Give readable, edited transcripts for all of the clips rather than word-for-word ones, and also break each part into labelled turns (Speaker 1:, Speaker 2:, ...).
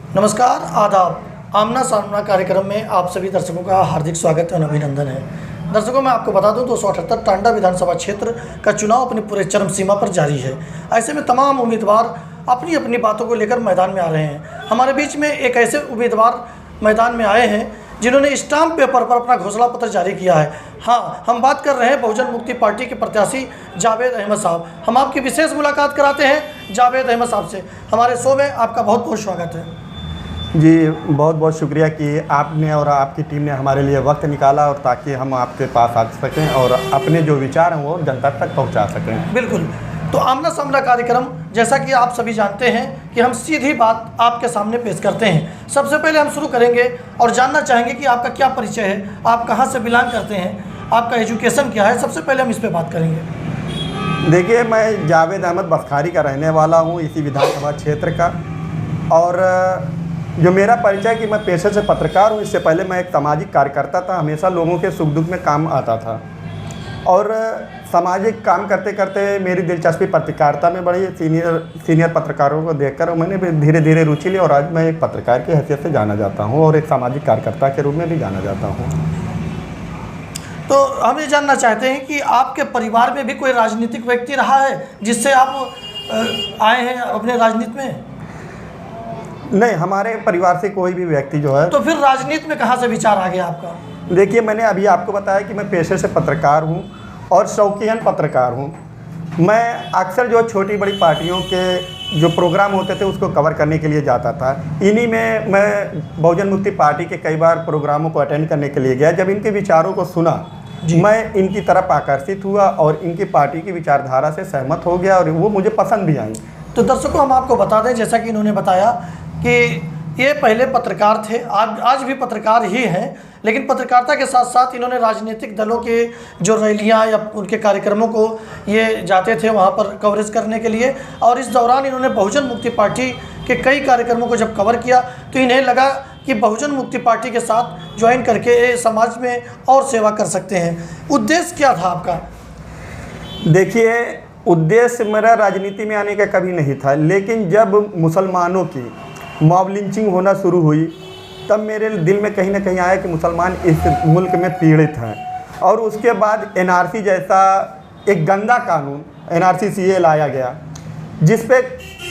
Speaker 1: नमस्कार, आदाब। आमना सामना कार्यक्रम में आप सभी दर्शकों का हार्दिक स्वागत और अभिनंदन है। दर्शकों, मैं आपको बता दूं 278 टांडा विधानसभा क्षेत्र का चुनाव अपनी पूरे चरम सीमा पर जारी है। ऐसे में तमाम उम्मीदवार अपनी अपनी बातों को लेकर मैदान में आ रहे हैं। हमारे बीच में एक ऐसे उम्मीदवार मैदान में आए हैं जिन्होंने स्टाम्प पेपर पर अपना घोषणा पत्र जारी किया है। हाँ, हम बात कर रहे हैं बहुजन मुक्ति पार्टी के प्रत्याशी जावेद अहमद साहब। हम आपकी विशेष मुलाकात कराते हैं जावेद अहमद साहब से। हमारे शो में आपका बहुत बहुत स्वागत है।
Speaker 2: जी, बहुत बहुत शुक्रिया कि आपने और आपकी टीम ने हमारे लिए वक्त निकाला और ताकि हम आपके पास आ सकें और अपने जो विचार हैं वो जनता तक पहुंचा सकें।
Speaker 1: बिल्कुल। तो आमना सामना कार्यक्रम, जैसा कि आप सभी जानते हैं कि हम सीधी बात आपके सामने पेश करते हैं। सबसे पहले हम शुरू करेंगे और जानना चाहेंगे कि आपका क्या परिचय है, आप कहाँ से बिलोंग करते हैं, आपका एजुकेशन क्या है। सबसे पहले हम इस पर बात करेंगे।
Speaker 2: देखिए, मैं जावेद अहमद बसखारी का रहने वाला हूँ, इसी विधानसभा क्षेत्र का। और जो मेरा परिचय कि मैं पेशे से पत्रकार हूँ, इससे पहले मैं एक सामाजिक कार्यकर्ता था। हमेशा लोगों के सुख दुख में काम आता था और सामाजिक काम करते करते मेरी दिलचस्पी पत्रकारिता में बढ़ी। सीनियर पत्रकारों को देखकर मैंने भी धीरे धीरे रुचि ली और आज मैं एक पत्रकार की हैसियत से जाना जाता हूँ और एक सामाजिक कार्यकर्ता के रूप में भी जाना जाता हूँ।
Speaker 1: तो हम ये जानना चाहते हैं कि आपके परिवार में भी कोई राजनीतिक व्यक्ति रहा है जिससे आप आए हैं अपने राजनीति में?
Speaker 2: नहीं, हमारे परिवार से कोई भी व्यक्ति जो है।
Speaker 1: तो फिर राजनीति में कहाँ से विचार आ गया आपका?
Speaker 2: देखिए, मैंने अभी आपको बताया कि मैं पेशे से पत्रकार हूँ और शौकीन पत्रकार हूँ। मैं अक्सर जो छोटी बड़ी पार्टियों के जो प्रोग्राम होते थे उसको कवर करने के लिए जाता था। इन्हीं में मैं बहुजन मुक्ति पार्टी के कई बार प्रोग्रामों को अटेंड करने के लिए गया। जब इनके विचारों को सुना, मैं इनकी तरफ आकर्षित हुआ और इनकी पार्टी की विचारधारा से सहमत हो गया और वो मुझे पसंद भी आई।
Speaker 1: तो दर्शकों, हम आपको बता दें, जैसा कि इन्होंने बताया कि ये पहले पत्रकार थे, आज भी पत्रकार ही हैं, लेकिन पत्रकारिता के साथ साथ इन्होंने राजनीतिक दलों के जो रैलियां या उनके कार्यक्रमों को ये जाते थे वहां पर कवरेज करने के लिए। और इस दौरान इन्होंने बहुजन मुक्ति पार्टी के कई कार्यक्रमों को जब कवर किया तो इन्हें लगा कि बहुजन मुक्ति पार्टी के साथ ज्वाइन करके समाज में और सेवा कर सकते हैं। उद्देश्य क्या था आपका?
Speaker 2: देखिए, उद्देश्य मेरा राजनीति में आने का कभी नहीं था, लेकिन जब मुसलमानों की मॉब लिंचिंग होना शुरू हुई तब मेरे दिल में कहीं ना कहीं आया कि मुसलमान इस मुल्क में पीड़ित हैं। और उसके बाद एनआरसी जैसा एक गंदा कानून एनआरसी सीए लाया गया, जिस पे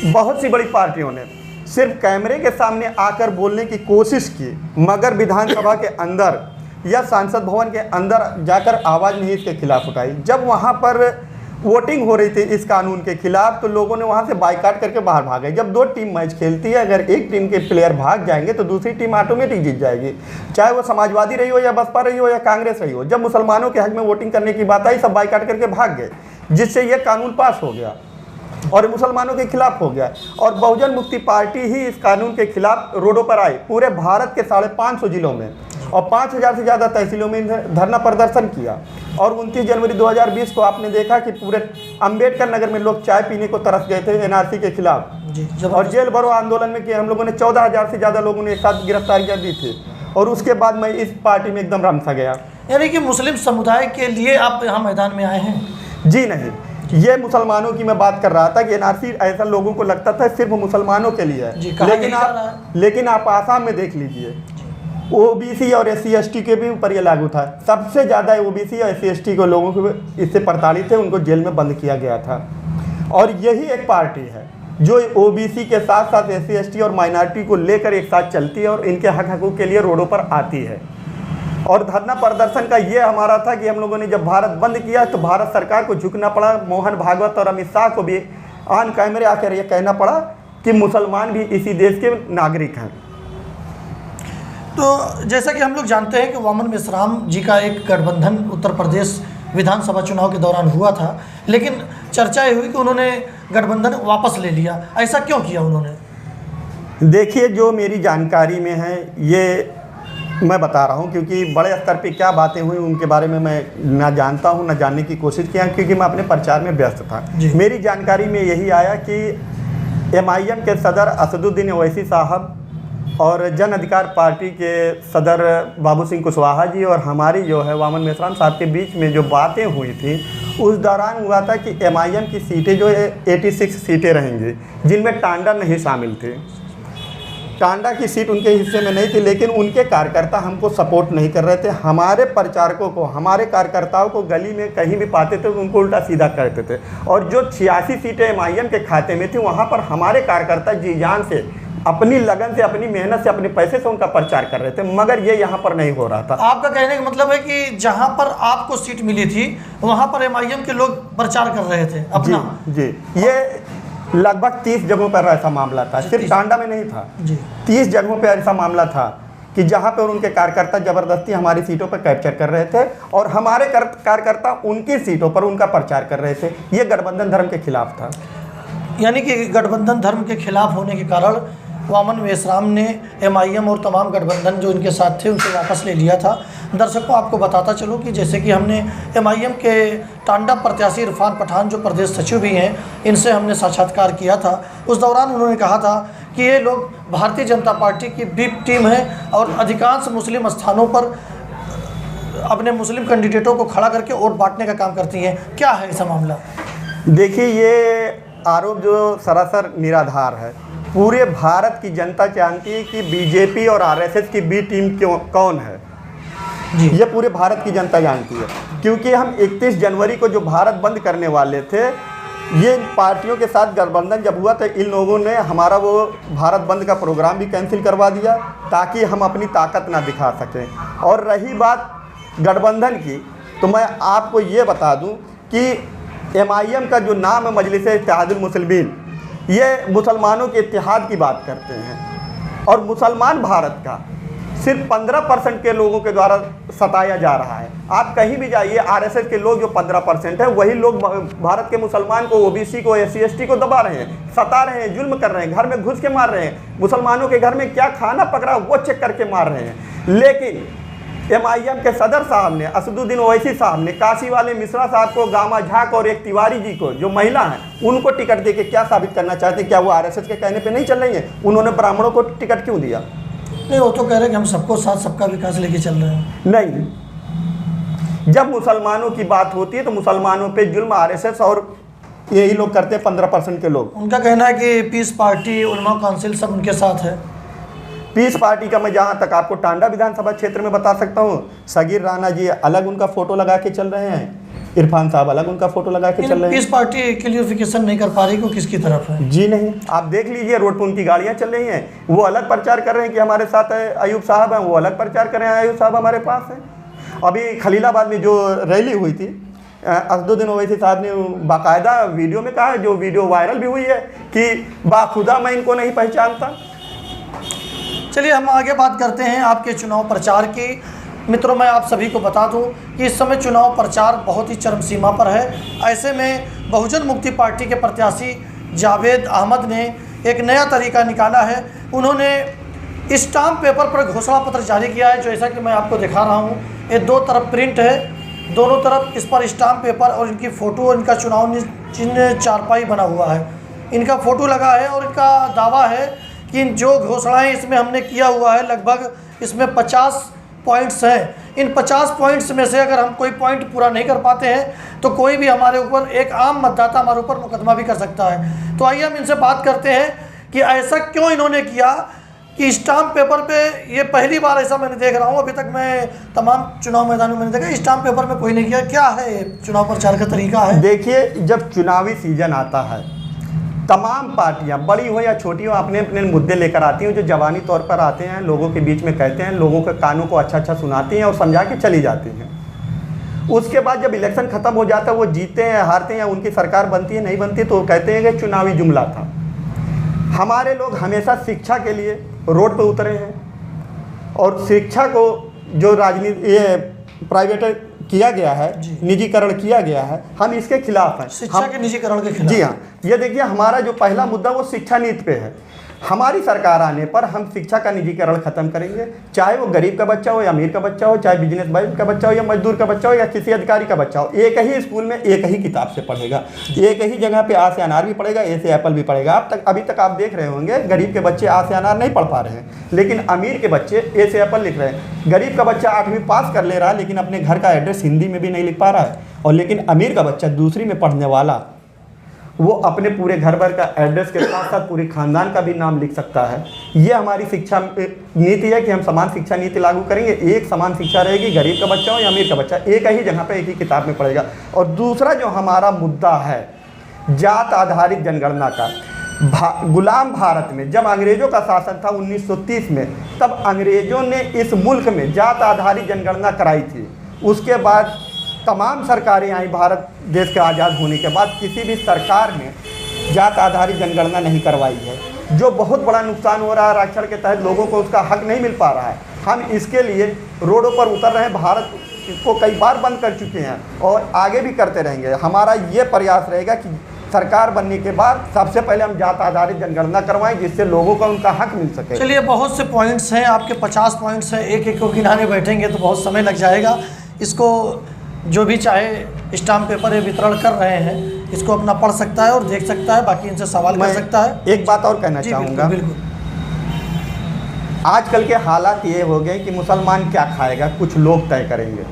Speaker 2: बहुत सी बड़ी पार्टियों ने सिर्फ कैमरे के सामने आकर बोलने की कोशिश की, मगर विधानसभा के अंदर या सांसद भवन के अंदर जाकर आवाज़ नहीं इसके खिलाफ उठाई। जब वहाँ पर वोटिंग हो रही थी इस कानून के खिलाफ तो लोगों ने वहां से बाइकाट करके बाहर भागे। जब दो टीम मैच खेलती है, अगर एक टीम के प्लेयर भाग जाएंगे तो दूसरी टीम ऑटोमेटिक जीत जाएगी, चाहे वो समाजवादी रही हो या बसपा रही हो या कांग्रेस रही हो। जब मुसलमानों के हक में वोटिंग करने की बात आई, सब बाइकाट करके भाग गए, जिससे ये कानून पास हो गया और मुसलमानों के खिलाफ हो गया। और बहुजन मुक्ति पार्टी ही इस कानून के खिलाफ रोडों पर आई, पूरे भारत के 550 जिलों में और 5000 से ज़्यादा तहसीलों में धरना प्रदर्शन किया। और 29 जनवरी 2020 को आपने देखा कि पूरे अंबेडकर नगर में लोग चाय पीने को तरस गए थे एनआरसी के खिलाफ। और जेल भरो आंदोलन में किया हम लोगों ने, 14,000 से ज़्यादा लोगों ने एक साथ गिरफ्तारियाँ दी थी। और उसके बाद मैं इस पार्टी में एकदम रम सा गया।
Speaker 1: यानी कि मुस्लिम समुदाय के लिए आप यहाँ मैदान में आए हैं?
Speaker 2: जी नहीं, ये मुसलमानों की मैं बात कर रहा था कि एनआरसी ऐसा लोगों को लगता था सिर्फ मुसलमानों के लिए है। लेकिन आप आसाम में देख लीजिए, ओबीसी और एससी एसटी के भी ऊपर ये लागू था। सबसे ज़्यादा ओबीसी और एससी एसटी के लोगों को इससे प्रताड़ित थे, उनको जेल में बंद किया गया था। और यही एक पार्टी है जो ओबीसी के साथ साथ एससी एसटी और माइनॉरिटी को लेकर एक साथ चलती है और इनके हक हकूक़ के लिए रोडों पर आती है। और धरना प्रदर्शन का ये हमारा था कि हम लोगों ने जब भारत बंद किया तो भारत सरकार को झुकना पड़ा। मोहन भागवत और अमित शाह को भी ऑन कैमरे आकर ये कहना पड़ा कि मुसलमान भी इसी देश के नागरिक हैं।
Speaker 1: तो जैसा कि हम लोग जानते हैं कि वामन मेश्राम जी का एक गठबंधन उत्तर प्रदेश विधानसभा चुनाव के दौरान हुआ था, लेकिन चर्चा ये हुई कि उन्होंने गठबंधन वापस ले लिया। ऐसा क्यों किया उन्होंने?
Speaker 2: देखिए, जो मेरी जानकारी में है ये मैं बता रहा हूँ, क्योंकि बड़े स्तर पे क्या बातें हुई उनके बारे में मैं ना जानता हूँ ना जानने की कोशिश किया, क्योंकि मैं अपने प्रचार में व्यस्त था। मेरी जानकारी में यही आया कि एमआईएम के सदर असदुद्दीन ओवैसी साहब और जन अधिकार पार्टी के सदर बाबू सिंह कुशवाहा जी और हमारी जो है वामन मेश्राम साहब के बीच में जो बातें हुई थी, उस दौरान हुआ था कि एमआईएम की सीटें जो है 86 सीटें रहेंगी, जिनमें टांडा नहीं शामिल थे। टांडा की सीट उनके हिस्से में नहीं थी, लेकिन उनके कार्यकर्ता हमको सपोर्ट नहीं कर रहे थे। हमारे प्रचारकों को, हमारे कार्यकर्ताओं को गली में कहीं भी पाते थे तो उनको उल्टा सीधा करते थे। और जो 86 सीटें MIM के खाते में थी, वहाँ पर हमारे कार्यकर्ता जी जान से, अपनी लगन से, अपनी मेहनत से, अपने पैसे से उनका प्रचार कर रहे थे, मगर ये यहाँ पर नहीं हो रहा था।
Speaker 1: आपका कहने का मतलब है कि जहाँ पर आपको सीट मिली थी वहाँ पर MIM के लोग प्रचार कर रहे थे अपना?
Speaker 2: जी, ये लगभग 30 जगहों पर ऐसा मामला था, सिर्फ टांडा में नहीं था
Speaker 1: जी।
Speaker 2: 30 जगहों पर ऐसा मामला था कि जहाँ पर उनके कार्यकर्ता ज़बरदस्ती हमारी सीटों पर कैप्चर कर रहे थे और हमारे कार्यकर्ता उनकी सीटों पर उनका प्रचार कर रहे थे। ये गठबंधन धर्म के खिलाफ था।
Speaker 1: यानी कि गठबंधन धर्म के खिलाफ होने के कारण वामन मेश्राम ने MIM और तमाम गठबंधन जो इनके साथ थे उनसे वापस ले लिया था। दर्शकों, आपको बताता चलो कि जैसे कि हमने MIM के टांडा प्रत्याशी इरफान पठान जो प्रदेश सचिव भी हैं, इनसे हमने साक्षात्कार किया था। उस दौरान उन्होंने कहा था कि ये लोग भारतीय जनता पार्टी की बीप टीम है और अधिकांश मुस्लिम स्थानों पर अपने मुस्लिम कैंडिडेटों को खड़ा करके वोट बांटने का काम करती हैं। क्या है ऐसा मामला?
Speaker 2: देखिए, ये आरोप जो सरासर निराधार है। पूरे भारत की जनता जानती है कि बीजेपी और RSS की बी टीम कौन है
Speaker 1: जी।
Speaker 2: ये पूरे भारत की जनता जानती है, क्योंकि हम 31 जनवरी को जो भारत बंद करने वाले थे, ये पार्टियों के साथ गठबंधन जब हुआ तो इन लोगों ने हमारा वो भारत बंद का प्रोग्राम भी कैंसिल करवा दिया ताकि हम अपनी ताकत ना दिखा सकें। और रही बात गठबंधन की, तो मैं आपको ये बता दूं कि MIM का जो नाम है मजलिस इत्तेहादुल मुस्लिमीन, ये मुसलमानों के इत्तेहाद की बात करते हैं और मुसलमान भारत का सिर्फ 15% के लोगों के द्वारा सताया जा रहा है। आप कहीं भी जाइए, RSS के लोग जो 15% है, वही लोग भारत के मुसलमान को, OBC को, SC ST को दबा रहे हैं, सता रहे हैं, जुल्म कर रहे हैं, घर में घुस के मार रहे हैं। मुसलमानों के घर में क्या खाना पक रहा है वो चेक करके मार रहे हैं। लेकिन MIM के सदर साहब ने, असदुद्दीन ओवैसी साहब ने, काशी वाले मिश्रा साहब को, गामा झाक और एक तिवारी जी को, जो महिला हैं, उनको टिकट देके क्या साबित करना चाहते हैं? क्या वो RSS के कहने पे नहीं चल रही हैं? उन्होंने ब्राह्मणों को टिकट क्यों दिया?
Speaker 1: नहीं, वो तो कह रहे हैं कि हम सबको साथ, सबका विकास लेके चल रहे हैं।
Speaker 2: नहीं, जब मुसलमानों की बात होती है तो मुसलमानों पे जुल्म RSS और यही लोग करते हैं, 15% के लोग।
Speaker 1: उनका कहना है कि पीस पार्टी, उलमा काउंसिल सब उनके साथ है।
Speaker 2: पीस पार्टी का मैं जहाँ तक आपको टांडा विधानसभा क्षेत्र में बता सकता हूँ, सगीर राणा जी अलग उनका फोटो लगा के चल रहे हैं, इरफान साहब अलग उनका फोटो लगा के चल रहे हैं।
Speaker 1: पीस पार्टी क्लियरिफिकेशन नहीं कर पा रही को किसकी तरफ है?
Speaker 2: जी नहीं, आप देख लीजिए, रोड पर उनकी गाड़ियाँ चल रही हैं, वो अलग प्रचार कर रहे हैं कि हमारे साथ अयूब साहब हैं, वो अलग प्रचार कर रहे हैं अयूब साहब हमारे पास हैं। अभी खलीलाबाद में जो रैली हुई थी, असदुद्दीन ओवैसी साहब ने बाकायदा वीडियो में कहा, जो वीडियो वायरल भी हुई है, कि बाखुदा मैं इनको नहीं पहचानता।
Speaker 1: चलिए हम आगे बात करते हैं आपके चुनाव प्रचार की। मित्रों, मैं आप सभी को बता दूं कि इस समय चुनाव प्रचार बहुत ही चरम सीमा पर है। ऐसे में बहुजन मुक्ति पार्टी के प्रत्याशी जावेद अहमद ने एक नया तरीका निकाला है। उन्होंने स्टाम्प पेपर पर घोषणा पत्र जारी किया है, जैसा कि मैं आपको दिखा रहा हूँ। ये 2 तरफ प्रिंट है, दोनों तरफ इस पर स्टाम्प पेपर और इनकी फ़ोटो, इनका चुनाव चिन्ह चारपाई बना हुआ है, इनका फ़ोटो लगा है और इनका दावा है कि जो घोषणाएं इसमें हमने किया हुआ है, लगभग इसमें 50 पॉइंट्स हैं। इन 50 पॉइंट्स में से अगर हम कोई पॉइंट पूरा नहीं कर पाते हैं तो कोई भी हमारे ऊपर, एक आम मतदाता हमारे ऊपर मुकदमा भी कर सकता है। तो आइए हम इनसे बात करते हैं कि ऐसा क्यों इन्होंने किया कि स्टाम्प पेपर पे, ये पहली बार ऐसा मैंने देख रहा हूँ। अभी तक मैं तमाम चुनाव मैदानों में मैंने देखा, स्टाम्प पेपर में कोई नहीं किया। क्या है ये चुनाव प्रचार का तरीका है?
Speaker 2: देखिए, जब चुनावी सीजन आता है, तमाम पार्टियां, बड़ी हो या छोटी हो, अपने अपने मुद्दे लेकर आती हैं, जो जवानी तौर पर आते हैं, लोगों के बीच में कहते हैं, लोगों के कानों को अच्छा अच्छा सुनाती हैं और समझा के चली जाती हैं। उसके बाद जब इलेक्शन ख़त्म हो जाता है, वो जीते हैं, हारते हैं, उनकी सरकार बनती है, नहीं बनती, तो कहते हैं कि चुनावी जुमला था। हमारे लोग हमेशा शिक्षा के लिए रोड पर उतरे हैं और शिक्षा को जो राजनीति, ये प्राइवेट किया गया है, निजीकरण किया गया है, हम इसके खिलाफ हैं।
Speaker 1: शिक्षा के निजीकरण के खिलाफ?
Speaker 2: जी हाँ। ये देखिए, हमारा जो पहला मुद्दा वो शिक्षा नीति पे है। हमारी सरकार आने पर हम शिक्षा का निजीकरण खत्म करेंगे, चाहे वो गरीब का बच्चा हो या अमीर का बच्चा हो, चाहे बिजनेसमैन का बच्चा हो या मजदूर का बच्चा हो या किसी अधिकारी का बच्चा हो, एक ही स्कूल में एक ही किताब से पढ़ेगा, एक ही जगह पे आ से अनार भी पढ़ेगा, ए से एप्पल भी पढ़ेगा। अभी तक आप देख रहे होंगे, गरीब के बच्चे आ से अनार नहीं पढ़ पा रहे हैं, लेकिन अमीर के बच्चे ए से एप्पल लिख रहे हैं। गरीब का बच्चा 8वीं पास कर ले रहा है, लेकिन अपने घर का एड्रेस हिंदी में भी नहीं लिख पा रहा है, और लेकिन अमीर का बच्चा दूसरी में पढ़ने वाला वो अपने पूरे घर भर का एड्रेस के साथ साथ पूरे खानदान का भी नाम लिख सकता है। ये हमारी शिक्षा नीति है कि हम समान शिक्षा नीति लागू करेंगे। एक समान शिक्षा रहेगी, गरीब का बच्चा हो या अमीर का बच्चा, एक ही जगह पे एक ही किताब में पढ़ेगा। और दूसरा जो हमारा मुद्दा है जात आधारित जनगणना का, गुलाम भारत में जब अंग्रेज़ों का शासन था 1930 में, तब अंग्रेज़ों ने इस मुल्क में जात आधारित जनगणना कराई थी। उसके बाद तमाम सरकारें आई, भारत देश के आज़ाद होने के बाद किसी भी सरकार ने जात आधारित जनगणना नहीं करवाई है, जो बहुत बड़ा नुकसान हो रहा है। आरक्षण के तहत लोगों को उसका हक नहीं मिल पा रहा है। हम इसके लिए रोडों पर उतर रहे हैं, भारत को कई बार बंद कर चुके हैं और आगे भी करते रहेंगे। हमारा ये प्रयास रहेगा कि सरकार बनने के बाद सबसे पहले हम जात आधारित जनगणना करवाएं, जिससे लोगों को उनका हक मिल सके।
Speaker 1: चलिए, बहुत से पॉइंट्स हैं, आपके 50 पॉइंट्स हैं, एक एक को गिनाने बैठेंगे तो बहुत समय लग जाएगा। इसको जो भी चाहे स्टाम्प पेपर ये वितरण कर रहे हैं, इसको अपना पढ़ सकता है और देख सकता है, बाकी इनसे सवाल कर सकता है।
Speaker 2: एक बात और कहना चाहूँगा,
Speaker 1: बिल्कुल।
Speaker 2: आजकल के हालात ये हो गए कि मुसलमान क्या खाएगा कुछ लोग तय करेंगे।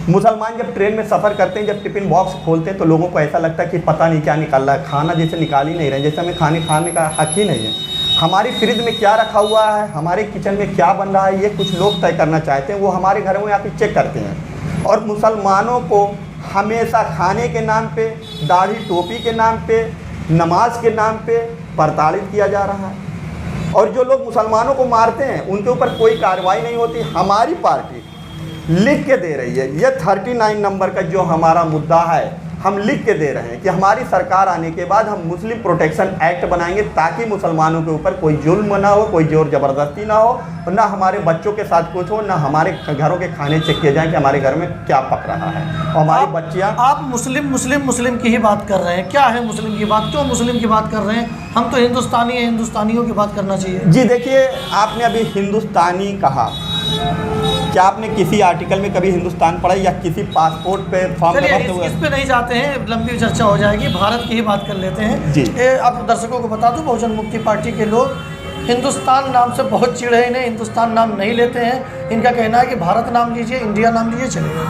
Speaker 2: मुसलमान जब ट्रेन में सफ़र करते हैं, जब टिफ़िन बॉक्स खोलते हैं तो लोगों को ऐसा लगता है कि पता नहीं क्या निकाल रहा है, खाना जैसे निकाल ही नहीं रहे, जैसे हमें खाने का हक ही नहीं है। हमारी फ्रिज में क्या रखा हुआ है, हमारे किचन में क्या बन रहा है, ये कुछ लोग तय करना चाहते हैं। वो हमारे घरों में आके चेक करते हैं। और मुसलमानों को हमेशा खाने के नाम पे, दाढ़ी टोपी के नाम पे, नमाज के नाम पे प्रताड़ित किया जा रहा है। और जो लोग मुसलमानों को मारते हैं उनके ऊपर कोई कार्रवाई नहीं होती। हमारी पार्टी लिख के दे रही है, ये 39 नंबर का जो हमारा मुद्दा है हम लिख के दे रहे हैं कि हमारी सरकार आने के बाद हम मुस्लिम प्रोटेक्शन एक्ट बनाएंगे, ताकि मुसलमानों के ऊपर कोई जुल्म ना हो, कोई जोर ज़बरदस्ती ना हो, ना हमारे बच्चों के साथ कुछ हो, ना हमारे घरों के खाने चेक किए जाएँ कि हमारे घर में क्या पक रहा है। और हमारी बच्चियाँ,
Speaker 1: आप मुस्लिम की ही बात कर रहे हैं। क्या है मुस्लिम की बात, क्यों मुस्लिम की बात कर रहे हैं? हम तो हिंदुस्तानी हैं, हिंदुस्तानियों की बात करना चाहिए।
Speaker 2: जी देखिए, आपने अभी हिंदुस्तानी कहा, क्या आपने किसी आर्टिकल में कभी हिंदुस्तान पढ़ा या किसी पासपोर्ट पे फॉर्म भरते हुए?
Speaker 1: इस पे नहीं जाते हैं, लंबी चर्चा हो जाएगी, भारत की ही बात कर लेते हैं
Speaker 2: जी।
Speaker 1: आप दर्शकों को बता दूं, बहुजन मुक्ति पार्टी के लोग हिंदुस्तान नाम से बहुत चिढ़ है, इन्हें हिंदुस्तान नाम नहीं लेते हैं। इनका कहना है कि भारत नाम लीजिए, इंडिया नाम लीजिए, चलेगा।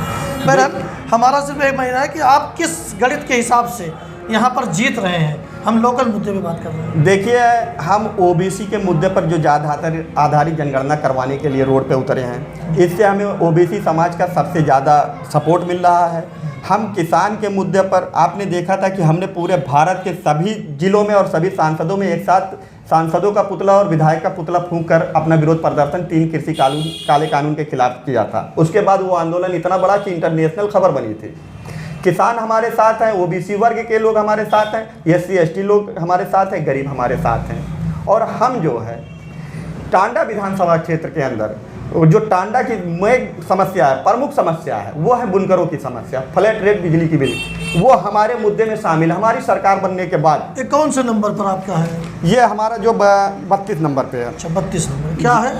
Speaker 1: बहरहाल हमारा सिर्फ एक महीना है कि आप किस गणित के हिसाब से यहाँ पर जीत रहे हैं। हम लोकल मुद्दे पे बात कर रहे हैं।
Speaker 2: देखिए, हम ओबीसी के मुद्दे पर जो जात आधारित जनगणना करवाने के लिए रोड पे उतरे हैं, इससे हमें ओबीसी समाज का सबसे ज़्यादा सपोर्ट मिल रहा है। हम किसान के मुद्दे पर आपने देखा था कि हमने पूरे भारत के सभी जिलों में और सभी सांसदों में एक साथ सांसदों का पुतला और विधायक का पुतला फूंक कर अपना विरोध प्रदर्शन 3 कृषि काले कानून के खिलाफ किया था। उसके बाद वो आंदोलन इतना बड़ा कि इंटरनेशनल खबर बनी थी। किसान हमारे साथ हैं, ओबीसी वर्ग के लोग हमारे साथ हैं, एससी एसटी लोग हमारे साथ हैं, गरीब हमारे साथ हैं। और हम जो है टांडा विधानसभा क्षेत्र के अंदर जो टांडा की मेन समस्या है, प्रमुख समस्या है, वो है बुनकरों की समस्या, फ्लैट रेट बिजली की बिल, वो हमारे मुद्दे में शामिल है। हमारी सरकार बनने के बाद
Speaker 1: ये कौन से नंबर पर आपका है?
Speaker 2: ये हमारा जो 32 नंबर पे है।
Speaker 1: अच्छा, 32 नंबर क्या है?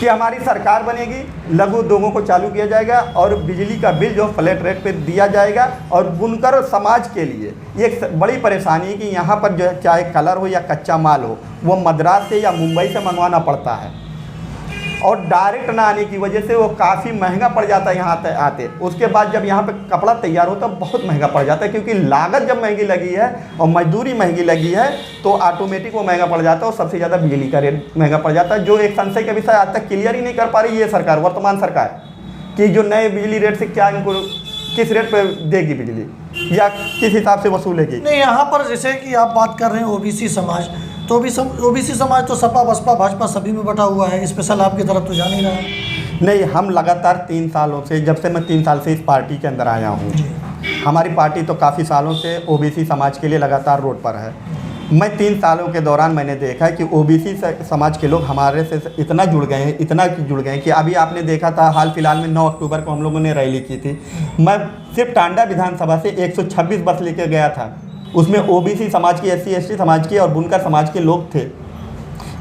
Speaker 2: कि हमारी सरकार बनेगी, लघु उद्योगों को चालू किया जाएगा और बिजली का बिल जो फ्लैट रेट पे दिया जाएगा। और बुनकर समाज के लिए एक बड़ी परेशानी है कि यहाँ पर जो है चाहे कलर हो या कच्चा माल हो, वो मद्रास से या मुंबई से मंगवाना पड़ता है और डायरेक्ट ना आने की वजह से वो काफ़ी महंगा पड़ जाता है यहाँ आते। उसके बाद जब यहाँ पे कपड़ा तैयार होता है बहुत महंगा पड़ जाता है, क्योंकि लागत जब महंगी लगी है और मजदूरी महंगी लगी है तो ऑटोमेटिक वो महंगा पड़ जाता है। और सबसे ज़्यादा बिजली का रेट महंगा पड़ जाता है, जो एक संशय का विषय आज तक क्लियर ही नहीं कर पा रही है सरकार, वर्तमान सरकार, कि जो नए बिजली रेट से क्या इनको किस रेट पर देगी बिजली या किस हिसाब से वसूलेगी।
Speaker 1: नहीं, यहाँ पर जैसे कि आप बात कर रहे हैं ओबीसी समाज, तो ओबीसी समाज तो सपा बसपा भाजपा सभी में बटा हुआ है, स्पेशल आपकी तरफ तो जा नहीं रहा है।
Speaker 2: नहीं, हम लगातार 3 सालों से, जब से मैं 3 साल से इस पार्टी के अंदर आया हूँ, हमारी पार्टी तो काफ़ी सालों से ओबीसी समाज के लिए लगातार रोड पर है। मैं 3 सालों के दौरान मैंने देखा है कि ओबीसी समाज के लोग हमारे से इतना जुड़ गए हैं, इतना जुड़ गए हैं कि अभी आपने देखा था हाल फिलहाल में 9 अक्टूबर को हम लोगों ने रैली की थी। मैं सिर्फ टांडा विधानसभा से 126 बस लेकर गया था, उसमें ओबीसी समाज की, एससी एसटी समाज की और बुनकर समाज के लोग थे,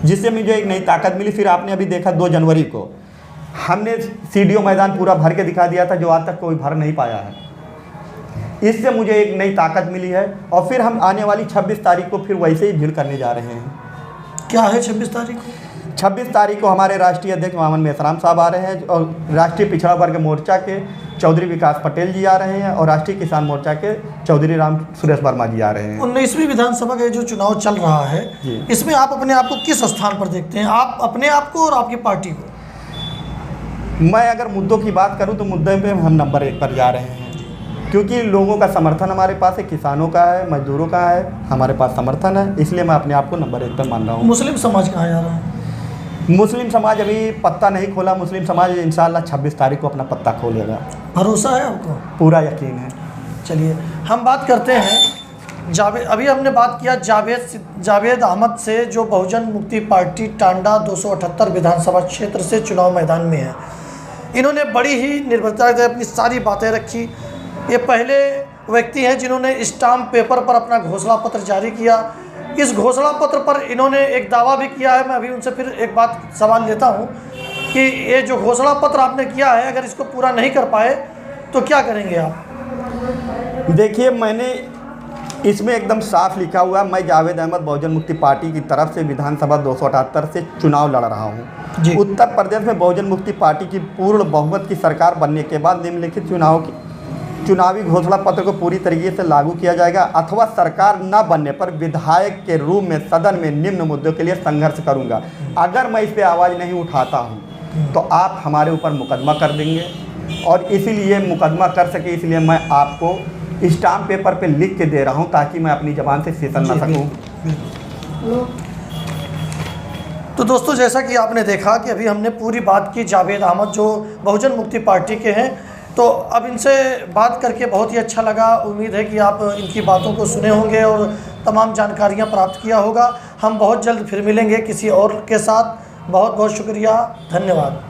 Speaker 2: जिससे मुझे एक नई ताकत मिली। फिर आपने अभी देखा 2 जनवरी को हमने सीडीओ मैदान पूरा भर के दिखा दिया था, जो आज तक कोई भर नहीं पाया है। इससे मुझे एक नई ताकत मिली है और फिर हम आने वाली 26 तारीख को फिर वैसे ही भीड़ करने जा रहे हैं।
Speaker 1: क्या है 26 तारीख को?
Speaker 2: 26 तारीख को हमारे राष्ट्रीय अध्यक्ष मामन मेश्राम साहब आ रहे हैं और राष्ट्रीय पिछड़ा वर्ग मोर्चा के चौधरी विकास पटेल जी आ रहे हैं और राष्ट्रीय किसान मोर्चा के चौधरी राम सुरेश वर्मा जी आ रहे हैं।
Speaker 1: 19वीं विधानसभा का जो चुनाव चल रहा है, इसमें आप अपने आप को किस स्थान पर देखते हैं, आप अपने आप को और आपकी पार्टी को?
Speaker 2: मैं अगर मुद्दों की बात करूं तो मुद्दे पे हम नंबर 1 पर जा रहे हैं, क्योंकि लोगों का समर्थन हमारे पास है, किसानों का है, मजदूरों का है, हमारे पास समर्थन है, इसलिए मैं अपने आप को नंबर 1 पर मान रहा हूँ।
Speaker 1: मुस्लिम समाज कहाँ जा रहा है?
Speaker 2: मुस्लिम समाज अभी पत्ता नहीं खोला। मुस्लिम समाज इंशाल्लाह 26 तारीख को अपना पत्ता खोलेगा।
Speaker 1: भरोसा है आपको?
Speaker 2: पूरा यकीन है।
Speaker 1: चलिए हम बात करते हैं जावेद, अभी हमने बात किया जावेद अहमद से, जो बहुजन मुक्ति पार्टी टांडा 278 विधानसभा क्षेत्र से चुनाव मैदान में है। इन्होंने बड़ी ही निर्भरता से अपनी सारी बातें रखी। ये पहले व्यक्ति हैं जिन्होंने स्टाम्प पेपर पर अपना घोषणा पत्र जारी किया। इस घोषणा पत्र पर इन्होंने एक दावा भी किया है। मैं अभी उनसे फिर एक बात सवाल लेता हूं कि ये जो घोषणा पत्र आपने किया है, अगर इसको पूरा नहीं कर पाए तो क्या करेंगे आप?
Speaker 2: देखिए, मैंने इसमें एकदम साफ लिखा हुआ, मैं जावेद अहमद बहुजन मुक्ति पार्टी की तरफ से विधानसभा 278 से चुनाव लड़ रहा हूँ। उत्तर प्रदेश में बहुजन मुक्ति पार्टी की पूर्ण बहुमत की सरकार बनने के बाद निम्नलिखित चुनावी घोषणा पत्र को पूरी तरीके से लागू किया जाएगा, अथवा सरकार न बनने पर विधायक के रूप में सदन में निम्न मुद्दों के लिए संघर्ष करूंगा। अगर मैं इस पर आवाज़ नहीं उठाता हूं तो आप हमारे ऊपर मुकदमा कर देंगे, और इसीलिए मुकदमा कर सके इसलिए मैं आपको स्टाम्प पेपर पे लिख के दे रहा हूं, ताकि मैं अपनी ज़बान से फिसल ना सकूं।
Speaker 1: तो दोस्तों, जैसा कि आपने देखा कि अभी हमने पूरी बात की जावेद अहमद जो बहुजन मुक्ति पार्टी के हैं, तो अब इनसे बात करके बहुत ही अच्छा लगा। उम्मीद है कि आप इनकी बातों को सुने होंगे और तमाम जानकारियां प्राप्त किया होगा। हम बहुत जल्द फिर मिलेंगे किसी और के साथ। बहुत बहुत शुक्रिया, धन्यवाद।